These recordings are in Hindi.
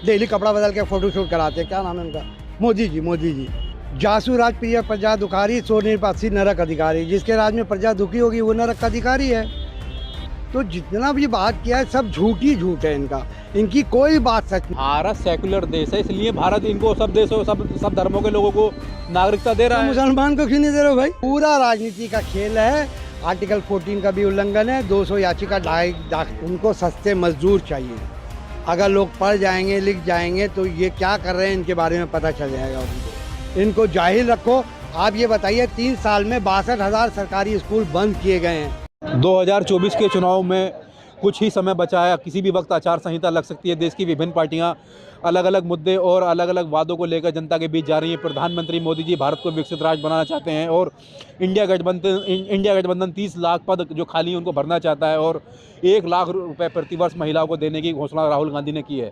डेली कपड़ा बदल के फोटो शूट कराते हैं। क्या नाम है उनका? मोदी जी। जासू राज प्रिय प्रजा दुखारी, सो निर्पासी नरक अधिकारी। जिसके राज में प्रजा दुखी होगी वो नरक का अधिकारी है। तो जितना भी बात किया है सब झूठ ही झूठ है इनका, इनकी कोई बात सच नहीं। भारत सेकुलर देश है, इसलिए भारत इनको सब देशों सब धर्मों के लोगों को नागरिकता दे रहा है। मुसलमान को क्यों नहीं दे रहे हो भाई? पूरा राजनीति का खेल है। आर्टिकल 14 का भी उल्लंघन है। 200 याचिका उनको सस्ते मजदूर चाहिए। अगर लोग पढ़ जाएंगे, लिख जाएंगे तो ये क्या कर रहे हैं इनके बारे में पता चल जाएगा उनको। इनको जाहिल रखो। आप ये बताइए 3 साल में 62,000 सरकारी स्कूल बंद किए गए हैं। 2024 के चुनाव में कुछ ही समय बचा है, किसी भी वक्त आचार संहिता लग सकती है। देश की विभिन्न पार्टियां अलग अलग मुद्दे और अलग अलग वादों को लेकर जनता के बीच जा रही हैं। प्रधानमंत्री मोदी जी भारत को विकसित राज्य बनाना चाहते हैं और इंडिया गठबंधन 30 लाख पद जो खाली हैं उनको भरना चाहता है और 1 लाख रुपए प्रतिवर्ष महिलाओं को देने की घोषणा राहुल गांधी ने की है।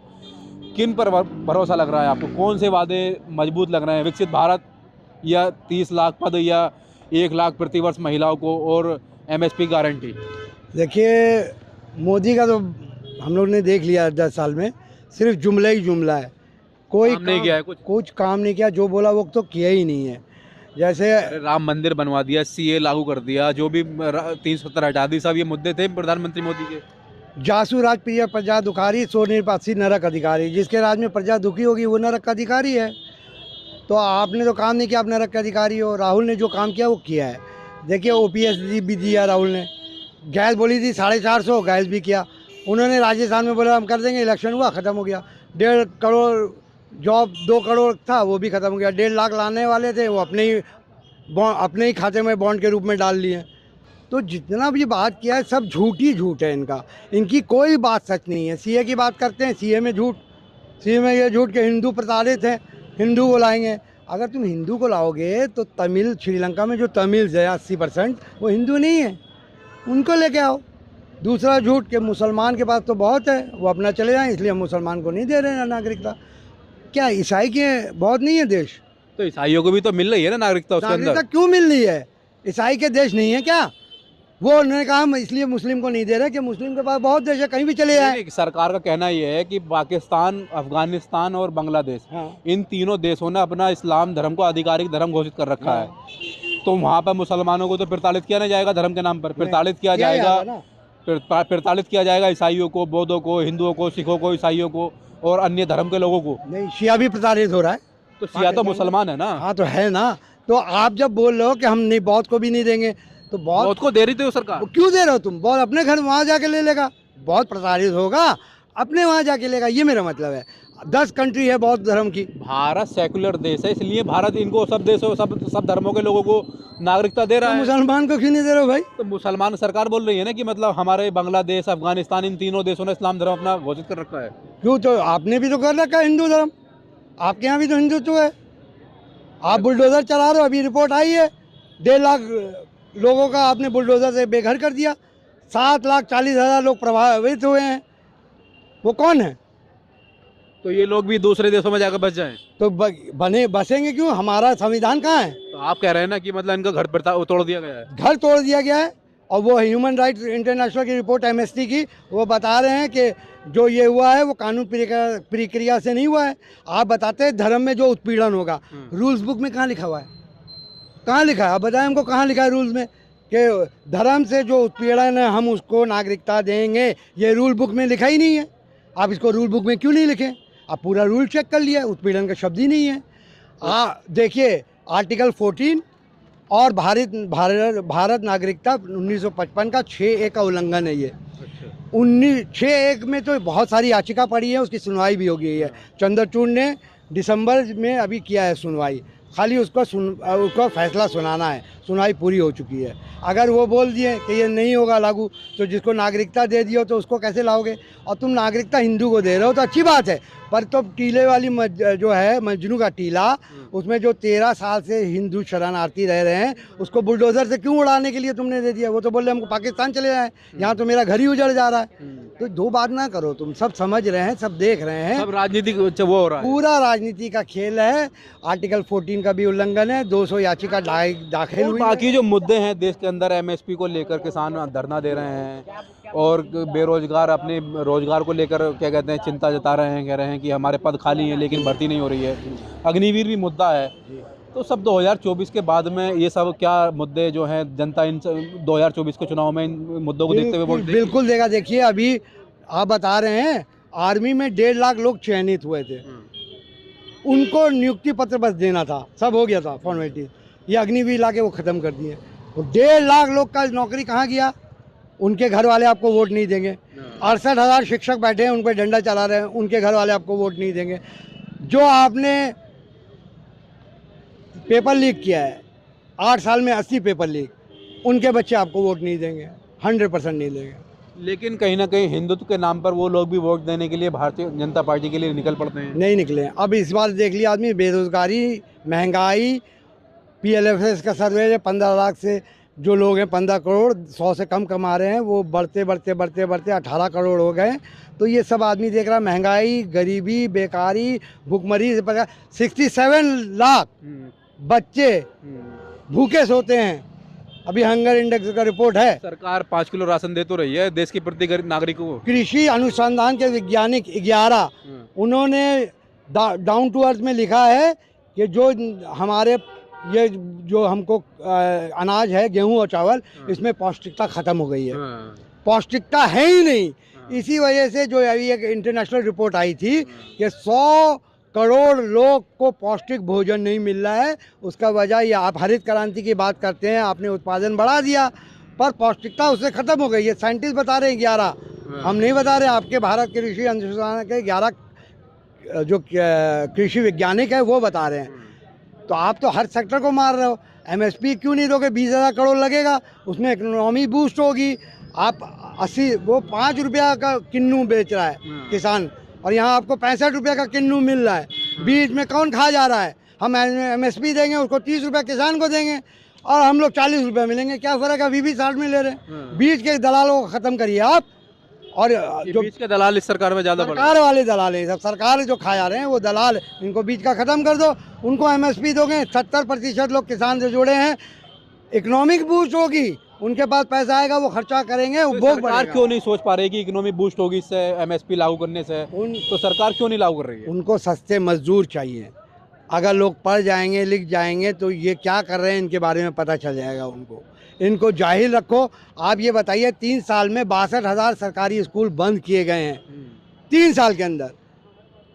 किन पर भरोसा लग रहा है आपको? कौन से वादे मजबूत लग रहे हैं? विकसित भारत या 30 लाख पद या 1 लाख प्रतिवर्ष महिलाओं को और MSP गारंटी? देखिए, मोदी का तो हम लोग ने देख लिया 10 साल में, सिर्फ जुमला ही जुमला है। कोई काम नहीं किया है, कुछ काम नहीं किया। जो बोला वो तो किया ही नहीं है। जैसे राम मंदिर बनवा दिया, CA लागू कर दिया, जो भी 370 हटा दी, सब ये मुद्दे थे प्रधानमंत्री मोदी के। जासू राज प्रिय प्रजा दुखारी, सो निर्पासी नरक अधिकारी। जिसके राज में प्रजा दुखी होगी वो नरक का अधिकारी है। तो आपने तो काम नहीं किया, आप नरक का अधिकारी हो। राहुल ने जो काम किया वो किया है। देखिए, OPS भी दिया राहुल ने। गैस बोली थी 450, गैस भी किया उन्होंने। राजस्थान में बोला हम कर देंगे, इलेक्शन हुआ, ख़त्म हो गया। 1.5 करोड़ जॉब, 2 करोड़ था वो भी ख़त्म हो गया। 1.5 लाख लाने वाले थे वो अपने ही खाते में बॉन्ड के रूप में डाल लिए। तो जितना भी बात किया है सब झूठ ही झूठ है इनका, इनकी कोई बात सच नहीं है। CA की बात करते हैं, CA में झूठ, CA में ये झूठ के हिंदू प्रताड़ित हैं, हिंदू को लाएंगे। अगर तुम हिंदू को लाओगे तो तमिल, श्रीलंका में जो तमिल्स है 80% वो हिंदू नहीं है, उनको लेके आओ। दूसरा झूठ के मुसलमान के पास तो बहुत है, वो अपना चले जाएं, इसलिए हम मुसलमान को नहीं दे रहे हैं नागरिकता। क्या ईसाई के बहुत नहीं है देश? तो ईसाइयों को भी तो मिल रही है ना नागरिकता उसके अंदर। नागरिकता क्यों मिल रही है? ईसाई के देश नहीं है क्या? वो उन्होंने कहा हम इसलिए मुस्लिम को नहीं दे रहे कि मुस्लिम के पास बहुत देश है, कहीं भी चले जाए। सरकार का कहना यह है कि पाकिस्तान, अफगानिस्तान और बांग्लादेश, इन तीनों देशों ने अपना इस्लाम धर्म को आधिकारिक धर्म घोषित कर रखा है। तो वहाँ पर मुसलमानों को तो प्रताड़ित किया नहीं जाएगा धर्म के नाम पर, प्रताड़ित किया जाएगा ईसाइयों को, बौद्धों को, हिंदुओं को, सिखों को, ईसाइयों को और अन्य धर्म के लोगों को। नहीं, शिया भी प्रताड़ित हो रहा है। तो शिया तो मुसलमान है ना। हाँ तो है ना। तो आप जब बोल रहे हो कि हम नहीं बौद्ध को भी नहीं देंगे, तो बौद्ध को दे रही थी सरकार, क्यों दे रहे हो तुम? बौद्ध अपने घर वहाँ जाके ले लेगा, बहुत प्रताड़ित होगा, अपने वहाँ जाके लेगा, ये मेरा मतलब है। 10 कंट्री है बौद्ध धर्म की। भारत सेकुलर देश है, इसलिए भारत इनको सब देशों सब धर्मों के लोगों को नागरिकता दे रहा है। मुसलमान को क्यों नहीं दे रहे हो भाई? तो मुसलमान सरकार बोल रही है ना कि मतलब हमारे बांग्लादेश, अफगानिस्तान, इन तीनों देशों ने इस्लाम धर्म अपना घोषित कर रखा है। क्यों? तो आपने भी तो कर रखा है हिंदू धर्म, आपके यहाँ भी तो हिंदुत्व है। आप बुलडोजर चला रहे हो, अभी रिपोर्ट आई है 1.5 लाख लोगों का आपने बुलडोजर से बेघर कर दिया। 7,40,000 लोग प्रभावित हुए हैं। वो कौन है? तो ये लोग भी दूसरे देशों में जाकर बस जाएं। तो बसेंगे क्यों? हमारा संविधान कहाँ है? तो आप कह रहे हैं ना कि मतलब इनका घर तोड़ दिया गया है। घर तोड़ दिया गया है। और वो ह्यूमन राइट्स इंटरनेशनल की रिपोर्ट MST की, वो बता रहे हैं कि जो ये हुआ है वो कानून प्रक्रिया से नहीं हुआ है। आप बताते हैं धर्म में जो उत्पीड़न होगा, रूल्स बुक में कहाँ लिखा हुआ है? कहाँ लिखा है? आप बताएं हमको, कहाँ लिखा है रूल्स में कि धर्म से जो उत्पीड़न है हम उसको नागरिकता देंगे? ये रूल बुक में लिखा ही नहीं है। आप इसको रूल बुक में क्यों नहीं लिखें? आप पूरा रूल चेक कर लिया, उत्पीड़न का शब्द ही नहीं है। देखिए, आर्टिकल 14 और भारत नागरिकता 1955 का 6A का उल्लंघन है ये। 6A में तो बहुत सारी याचिका पड़ी है, उसकी सुनवाई भी हो गई है। चंद्रचूड़ ने दिसंबर में अभी किया है सुनवाई, खाली उसको फैसला सुनाना है। सुनवाई पूरी हो चुकी है। अगर वो बोल दिए कि ये नहीं होगा लागू, तो जिसको नागरिकता दे दियो तो उसको कैसे लाओगे? और तुम नागरिकता हिंदू को दे रहे हो तो अच्छी बात है, पर तो टीले वाली जो है मजनू का टीला, उसमें जो 13 साल से हिंदू शरणार्थी रह रहे हैं उसको बुलडोजर से क्यों उड़ाने के लिए तुमने दे दिया? वो तो बोल रहे हमको पाकिस्तान चले जाए, यहाँ तो मेरा घर ही उजड़ जा रहा है। तो दो बात ना करो, तुम सब समझ रहे हैं, सब देख रहे हैं, सब राजनीति वो हो रहा है, पूरा राजनीति का खेल है। आर्टिकल 14 का भी उल्लंघन है, 200 याचिका दाखिल हुई। बाकी जो मुद्दे हैं देश के अंदर, MSP को लेकर किसान धरना दे रहे हैं और बेरोजगार अपने रोजगार को लेकर क्या कहते हैं चिंता जता रहे हैं, कह रहे हैं कि हमारे पद खाली हैं लेकिन भर्ती नहीं हो रही है। अग्निवीर भी मुद्दा है। तो सब 2024 के बाद में ये सब क्या मुद्दे जो हैं जनता इन 2024 के चुनाव में इन मुद्दों को देखते हुए वोट देगी? बिल्कुल देगा। देखिए अभी आप बता रहे हैं आर्मी में 1.5 लाख लोग चयनित हुए थे, उनको नियुक्ति पत्र बस देना था, सब हो गया था फॉर्मेलिटी। ये अग्निवीर ला के वो ख़त्म कर दिए। 1.5 लाख लोग का नौकरी कहाँ गया? उनके घर वाले आपको वोट नहीं देंगे। 68,000 शिक्षक बैठे हैं, उन पर डंडा चला रहे हैं, उनके घर वाले आपको वोट नहीं देंगे। जो आपने पेपर लीक किया है 8 साल में 80 पेपर लीक, उनके बच्चे आपको वोट नहीं देंगे, 100% नहीं देंगे। लेकिन कहीं ना कहीं हिंदुत्व के नाम पर वो लोग भी वोट देने के लिए भारतीय जनता पार्टी के लिए निकल पड़ते हैं। नहीं निकले। अब इस बार देख लिया आदमी, बेरोजगारी, महंगाई, PLFS का सर्वे है 15 लाख से जो लोग हैं 15 करोड़ 100 से कम कमा रहे हैं, वो बढ़ते बढ़ते बढ़ते बढ़ते 18 करोड़ हो गए। तो ये सब आदमी देख रहा है, महंगाई, गरीबी, बेकारी, भूखमरी, 67 लाख बच्चे भूखे सोते हैं। अभी हंगर इंडेक्स का रिपोर्ट है। सरकार 5 किलो राशन दे तो रही है देश के प्रति नागरिकों को। कृषि अनुसंधान के वैज्ञानिक 11 उन्होंने डाउन टू अर्थ में लिखा है कि जो हमारे ये जो हमको अनाज है, गेहूं और चावल, इसमें पौष्टिकता खत्म हो गई है। पौष्टिकता है ही नहीं। इसी वजह से जो अभी एक इंटरनेशनल रिपोर्ट आई थी कि 100 करोड़ लोग को पौष्टिक भोजन नहीं मिल रहा है। उसका वजह ये, आप हरित क्रांति की बात करते हैं, आपने उत्पादन बढ़ा दिया पर पौष्टिकता उससे खत्म हो गई है। साइंटिस्ट बता रहे हैं 11, हम नहीं बता रहे। आपके भारत कृषि अनुसंधान के 11 जो कृषि वैज्ञानिक है वो बता रहे हैं। तो आप तो हर सेक्टर को मार रहे हो। MSP क्यों नहीं दोगे? 20,000 करोड़ लगेगा, उसमें इकोनॉमी बूस्ट होगी। आप 80 वो 5 रुपया का किन्नू बेच रहा है किसान, और यहाँ आपको 65 रुपये का किन्नू मिल रहा है। बीच में कौन खा जा रहा है? हम MSP देंगे, उसको 30 रुपये किसान को देंगे और हम लोग 40 रुपये मिलेंगे। क्या फ़र्क है? अभी भी 60 में ले रहे हैं। बीच के दलालों को ख़त्म करिए आप। और जो बीच के दलाल इस सरकार में ज़्यादा सरकार वाले दलाल हैं, सब सरकार जो खा जा रहे हैं वो दलाल, इनको बीच का ख़त्म कर दो। उनको MSP दोगे, 70% लोग किसान से जुड़े हैं, इकोनॉमिक बूस्ट होगी, उनके पास पैसा आएगा, वो खर्चा करेंगे, वो तो सरकार क्यों नहीं सोच पा रही कि इकोनॉमी बूस्ट होगी इससे, MSP लागू करने से? तो सरकार क्यों नहीं लागू कर रही है? उनको सस्ते मजदूर चाहिए। अगर लोग पढ़ जाएंगे, लिख जाएंगे, तो ये क्या कर रहे हैं इनके बारे में पता चल जाएगा उनको। इनको जाहिल रखो। आप ये बताइए 3 साल में 62,000 सरकारी स्कूल बंद किए गए हैं 3 साल के अंदर।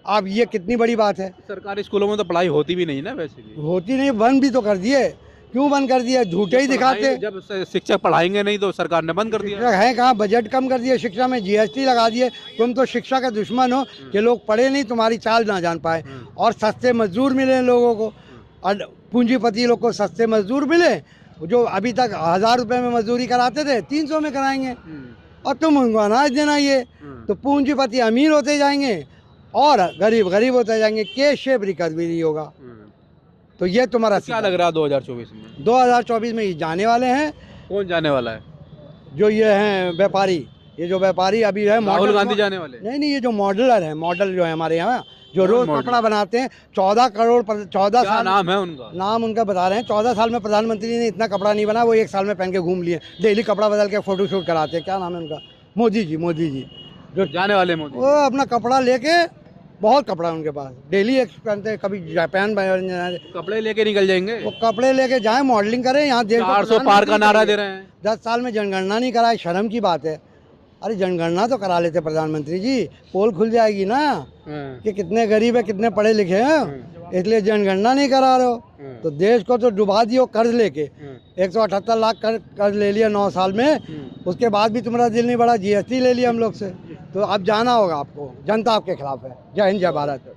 अब ये कितनी बड़ी बात है? सरकारी स्कूलों में तो पढ़ाई होती भी नहीं ना, वैसे भी होती नहीं, बंद भी तो कर दिए। क्यों बंद कर दिया? झूठे ही दिखाते। जब शिक्षक पढ़ाएंगे नहीं तो सरकार ने बंद कर दिया। शिक्षक है कहाँ? बजट कम कर दिया, शिक्षा में GST लगा दिए। तुम तो शिक्षा का दुश्मन हो कि लोग पढ़े नहीं, तुम्हारी चाल ना जान पाए। और सस्ते मजदूर मिले लोगों को, और पूंजीपति लोग को सस्ते मजदूर मिले। जो अभी तक 1000 रुपये में मजदूरी कराते थे 300 में कराएंगे, और तुम उनको अनाज देना। ये तो पूंजीपति अमीर होते जाएंगे और गरीब गरीब होते जाएंगे। के शेप रिकवरी होगा। तो ये तुम्हारा क्या लग रहा है 2024 में? 2024 में ये जाने वाले हैं। कौन जाने वाला है? जो ये हैं व्यापारी, ये जो व्यापारी अभी है, राहुल गांधी जाने वाले? नहीं, ये जो मॉडलर है, मॉडल जो है हमारे यहाँ, जो रोज कपड़ा बनाते हैं, 14 करोड़ 14 साल नाम है उनका? नाम उनका बता रहे हैं। 14 साल में प्रधानमंत्री ने इतना कपड़ा नहीं बना, वो 1 साल में पहन के घूम लिए। डेली कपड़ा बदल के फोटो शूट कराते हैं। क्या नाम है उनका? मोदी जी जो जाने वाले मोदी। वो अपना कपड़ा लेके, बहुत कपड़ा है उनके पास, डेली एक पहनते हैं। कभी जापान कपड़े लेके निकल जाएंगे। वो कपड़े लेके जाए, मॉडलिंग करें। यहाँ 400 पार का नारा दे रहे हैं। 10 साल में जनगणना नहीं कराए, शर्म की बात है। अरे जनगणना तो करा लेते प्रधानमंत्री जी, पोल खुल जाएगी ना कि कितने गरीब है, कितने पढ़े लिखे हैं। इसलिए जनगणना नहीं करा रहे हो। तो देश को तो डुबा दियो कर्ज लेके। 178 लाख कर्ज ले लिया 9 साल में। उसके बाद भी तुम्हारा दिल नहीं बढ़ा, GST ले लिया हम लोग से। तो अब जाना होगा आपको, जनता आपके खिलाफ है। जय हिंद, जय भारत।